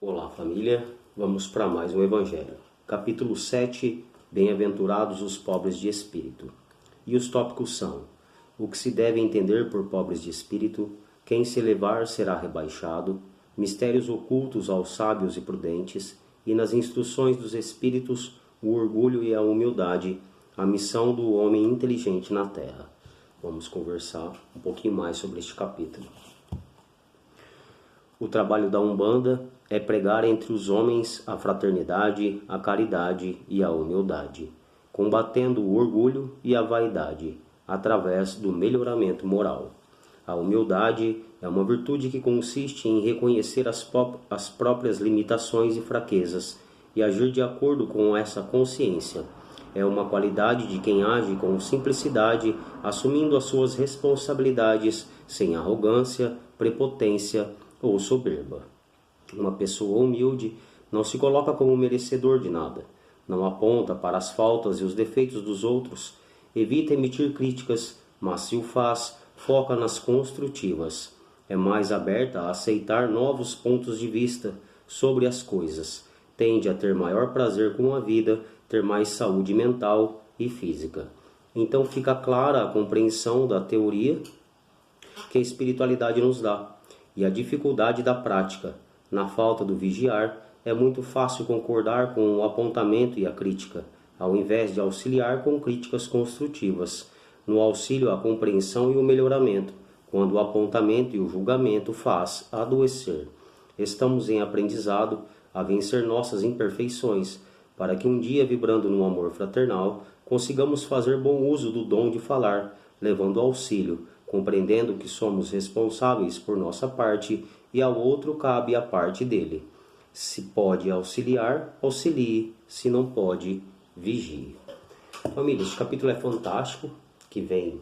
Olá família, vamos para mais um Evangelho. Capítulo 7, Bem-aventurados os pobres de espírito. E os tópicos são: o que se deve entender por pobres de espírito, quem se elevar será rebaixado, mistérios ocultos aos sábios e prudentes, e nas instruções dos espíritos, o orgulho e a humildade, a missão do homem inteligente na terra. Vamos conversar um pouquinho mais sobre este capítulo. O trabalho da Umbanda é pregar entre os homens a fraternidade, a caridade e a humildade, combatendo o orgulho e a vaidade, através do melhoramento moral. A humildade é uma virtude que consiste em reconhecer as próprias limitações e fraquezas e agir de acordo com essa consciência. É uma qualidade de quem age com simplicidade, assumindo as suas responsabilidades sem arrogância, prepotência ou soberba. Uma pessoa humilde não se coloca como merecedor de nada, não aponta para as faltas e os defeitos dos outros, evita emitir críticas, mas se o faz, foca nas construtivas. É mais aberta a aceitar novos pontos de vista sobre as coisas, tende a ter maior prazer com a vida, ter mais saúde mental e física. Então fica clara a compreensão da teoria que a espiritualidade nos dá e a dificuldade da prática. Na falta do vigiar, é muito fácil concordar com o apontamento e a crítica, ao invés de auxiliar com críticas construtivas, no auxílio à compreensão e o melhoramento, quando o apontamento e o julgamento faz adoecer. Estamos em aprendizado a vencer nossas imperfeições, para que um dia, vibrando no amor fraternal, consigamos fazer bom uso do dom de falar, levando auxílio, compreendendo que somos responsáveis por nossa parte e ao outro cabe a parte dele. Se pode auxiliar, auxilie, se não pode, vigie. Família, este capítulo é fantástico, que vem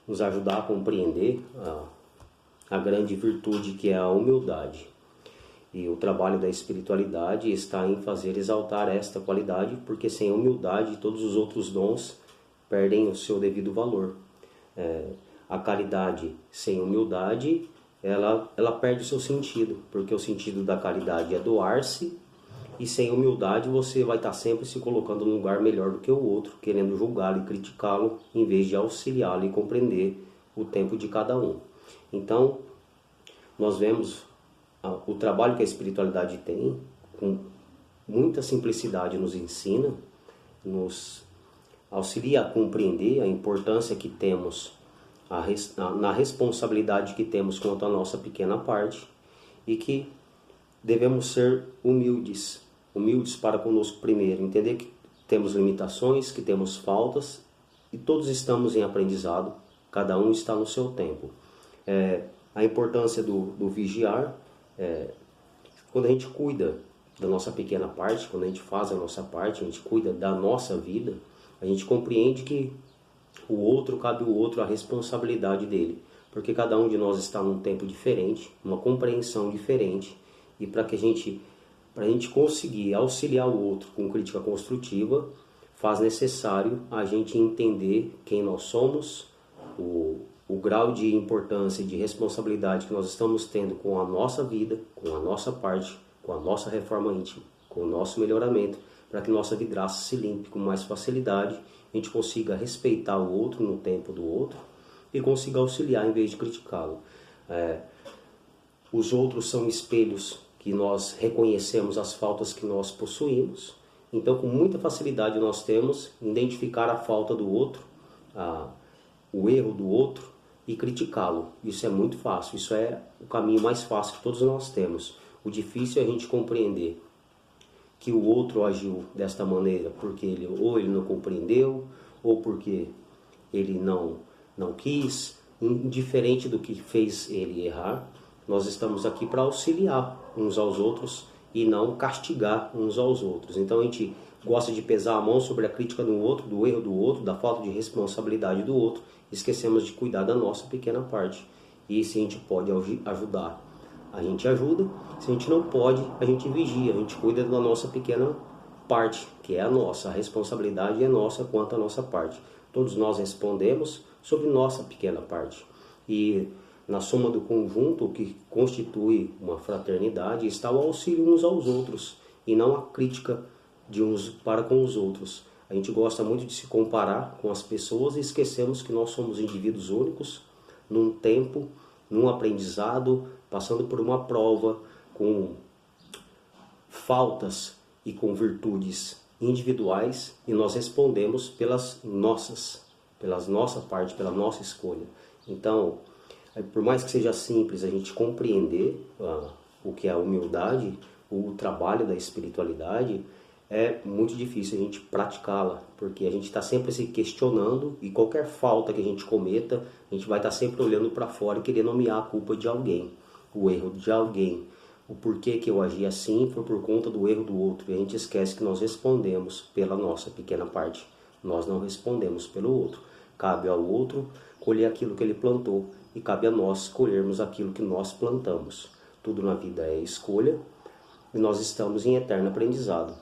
nos ajudar a compreender a grande virtude que é a humildade. E o trabalho da espiritualidade está em fazer exaltar esta qualidade, porque sem humildade todos os outros dons perdem o seu devido valor. A caridade sem humildade, ela perde o seu sentido, porque o sentido da caridade é doar-se, e sem humildade você vai estar sempre se colocando num lugar melhor do que o outro, querendo julgá-lo e criticá-lo, em vez de auxiliá-lo e compreender o tempo de cada um. Então, nós vemos o trabalho que a espiritualidade tem, com muita simplicidade nos ensina, nos auxilia a compreender a importância que temos, na responsabilidade que temos quanto à nossa pequena parte, e que devemos ser humildes para conosco primeiro, entender que temos limitações, que temos faltas, e todos estamos em aprendizado, cada um está no seu tempo. A importância do vigiar, quando a gente cuida da nossa pequena parte, quando a gente faz a nossa parte, a gente cuida da nossa vida, a gente compreende que o outro, cabe ao outro a responsabilidade dele, porque cada um de nós está num tempo diferente, uma compreensão diferente, e para a gente conseguir auxiliar o outro com crítica construtiva, faz necessário a gente entender quem nós somos, o grau de importância e de responsabilidade que nós estamos tendo com a nossa vida, com a nossa parte, com a nossa reforma íntima, com o nosso melhoramento, para que nossa vidraça se limpe com mais facilidade, a gente consiga respeitar o outro no tempo do outro e consiga auxiliar em vez de criticá-lo. Os outros são espelhos que nós reconhecemos as faltas que nós possuímos, então com muita facilidade nós temos identificar a falta do outro, o erro do outro e criticá-lo. Isso é muito fácil, isso é o caminho mais fácil que todos nós temos. O difícil é a gente compreender que o outro agiu desta maneira porque ele não compreendeu, ou porque ele não quis, indiferente do que fez ele errar. Nós estamos aqui para auxiliar uns aos outros e não castigar uns aos outros. Então a gente gosta de pesar a mão sobre a crítica do outro, do erro do outro, da falta de responsabilidade do outro, esquecemos de cuidar da nossa pequena parte. E se a gente pode ajudar, a gente ajuda. Se a gente não pode, a gente vigia, a gente cuida da nossa pequena parte, que é a nossa. A responsabilidade é nossa quanto à nossa parte. Todos nós respondemos sobre nossa pequena parte. E Na soma do conjunto, o que constitui uma fraternidade, está o auxílio uns aos outros e não a crítica de uns para com os outros. A gente gosta muito de se comparar com as pessoas e esquecemos que nós somos indivíduos únicos, num tempo, num aprendizado, passando por uma prova, com faltas e com virtudes individuais, e nós respondemos pela nossa parte, pela nossa escolha. Então, por mais que seja simples a gente compreender o que é a humildade, o trabalho da espiritualidade, é muito difícil a gente praticá-la, porque a gente está sempre se questionando e qualquer falta que a gente cometa, a gente vai estar sempre olhando para fora e querendo nomear a culpa de alguém, o erro de alguém. O porquê que eu agi assim foi por conta do erro do outro. E a gente esquece que nós respondemos pela nossa pequena parte. Nós não respondemos pelo outro. Cabe ao outro colher aquilo que ele plantou e cabe a nós colhermos aquilo que nós plantamos. Tudo na vida é escolha e nós estamos em eterno aprendizado.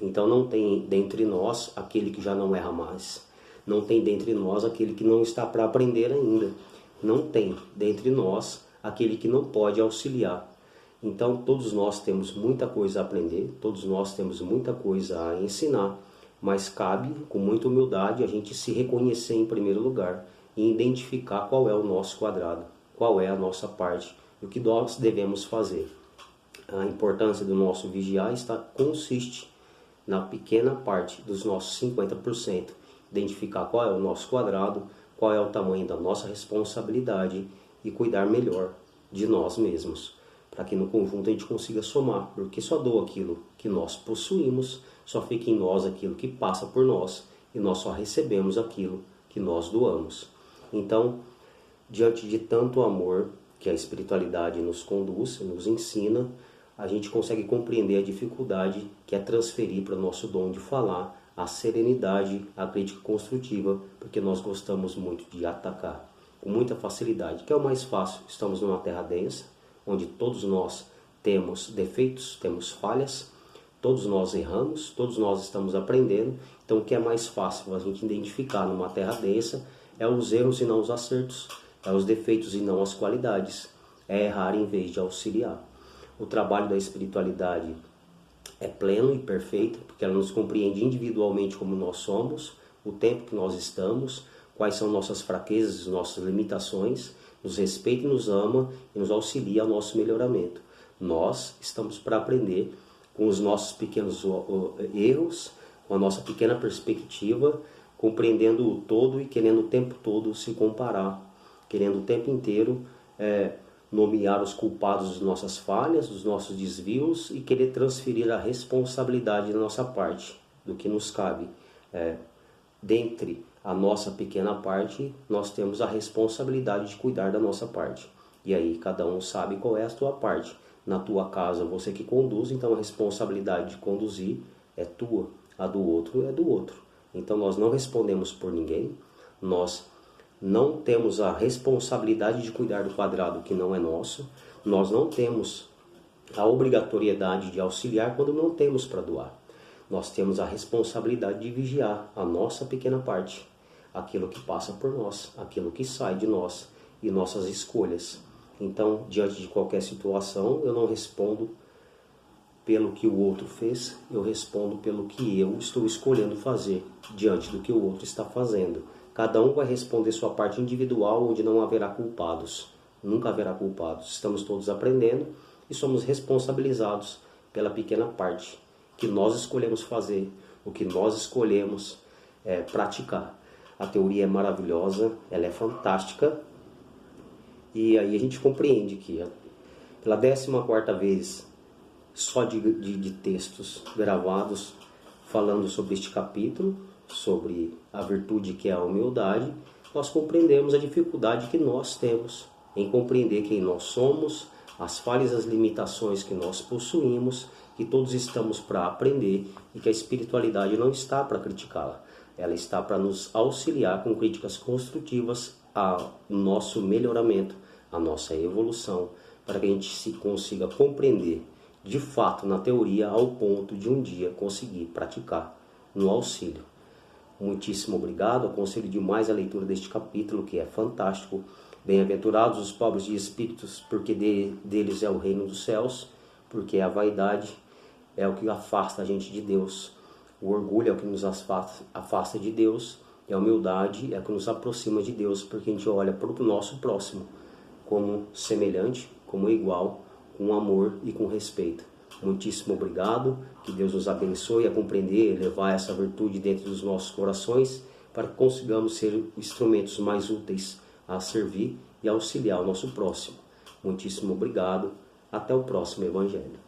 Então não tem dentre nós aquele que já não erra mais. Não tem dentre nós aquele que não está para aprender ainda. Não tem dentre nós aquele que não pode auxiliar. Então todos nós temos muita coisa a aprender, todos nós temos muita coisa a ensinar, mas cabe, com muita humildade, a gente se reconhecer em primeiro lugar e identificar qual é o nosso quadrado, qual é a nossa parte e o que nós devemos fazer. A importância do nosso vigiar consiste na pequena parte dos nossos 50%, identificar qual é o nosso quadrado, qual é o tamanho da nossa responsabilidade e cuidar melhor de nós mesmos, para que no conjunto a gente consiga somar, porque só dou aquilo que nós possuímos, só fica em nós aquilo que passa por nós e nós só recebemos aquilo que nós doamos. Então, diante de tanto amor que a espiritualidade nos conduz, nos ensina, a gente consegue compreender a dificuldade que é transferir para o nosso dom de falar a serenidade, a crítica construtiva, porque nós gostamos muito de atacar com muita facilidade, que é o mais fácil. Estamos numa terra densa, onde todos nós temos defeitos, temos falhas, todos nós erramos, todos nós estamos aprendendo. Então o que é mais fácil a gente identificar numa terra densa é os erros e não os acertos, é os defeitos e não as qualidades, é errar em vez de auxiliar. O trabalho da espiritualidade é pleno e perfeito, porque ela nos compreende individualmente como nós somos, o tempo que nós estamos, quais são nossas fraquezas, nossas limitações, nos respeita e nos ama e nos auxilia ao nosso melhoramento. Nós estamos para aprender com os nossos pequenos erros, com a nossa pequena perspectiva, compreendendo o todo e querendo o tempo todo se comparar, querendo o tempo inteiro nomear os culpados das nossas falhas, dos nossos desvios e querer transferir a responsabilidade da nossa parte, do que nos cabe. Dentre a nossa pequena parte, nós temos a responsabilidade de cuidar da nossa parte. E aí cada um sabe qual é a sua parte. Na tua casa você que conduz, então a responsabilidade de conduzir é tua, a do outro é do outro. Então nós não respondemos por ninguém, nós não temos a responsabilidade de cuidar do quadrado que não é nosso, nós não temos a obrigatoriedade de auxiliar quando não temos para doar. Nós temos a responsabilidade de vigiar a nossa pequena parte, aquilo que passa por nós, aquilo que sai de nós e nossas escolhas. Então, diante de qualquer situação, eu não respondo pelo que o outro fez, eu respondo pelo que eu estou escolhendo fazer diante do que o outro está fazendo. Cada um vai responder sua parte individual, onde não haverá culpados. Nunca haverá culpados. Estamos todos aprendendo e somos responsabilizados pela pequena parte que nós escolhemos fazer, o que nós escolhemos praticar. A teoria é maravilhosa, ela é fantástica. E aí a gente compreende que pela 14ª vez, só de textos gravados falando sobre este capítulo, sobre a virtude que é a humildade, nós compreendemos a dificuldade que nós temos em compreender quem nós somos, as falhas e as limitações que nós possuímos, que todos estamos para aprender e que a espiritualidade não está para criticá-la. Ela está para nos auxiliar com críticas construtivas ao nosso melhoramento, à nossa evolução, para que a gente se consiga compreender de fato na teoria ao ponto de um dia conseguir praticar no auxílio. Muitíssimo obrigado, aconselho demais a leitura deste capítulo que é fantástico. Bem-aventurados os pobres de espíritos, porque deles é o reino dos céus, porque a vaidade é o que afasta a gente de Deus, o orgulho é o que nos afasta de Deus, e a humildade é o que nos aproxima de Deus, porque a gente olha para o nosso próximo como semelhante, como igual, com amor e com respeito. Muitíssimo obrigado, que Deus nos abençoe a compreender e levar essa virtude dentro dos nossos corações, para que consigamos ser instrumentos mais úteis a servir e auxiliar o nosso próximo. Muitíssimo obrigado, até o próximo Evangelho.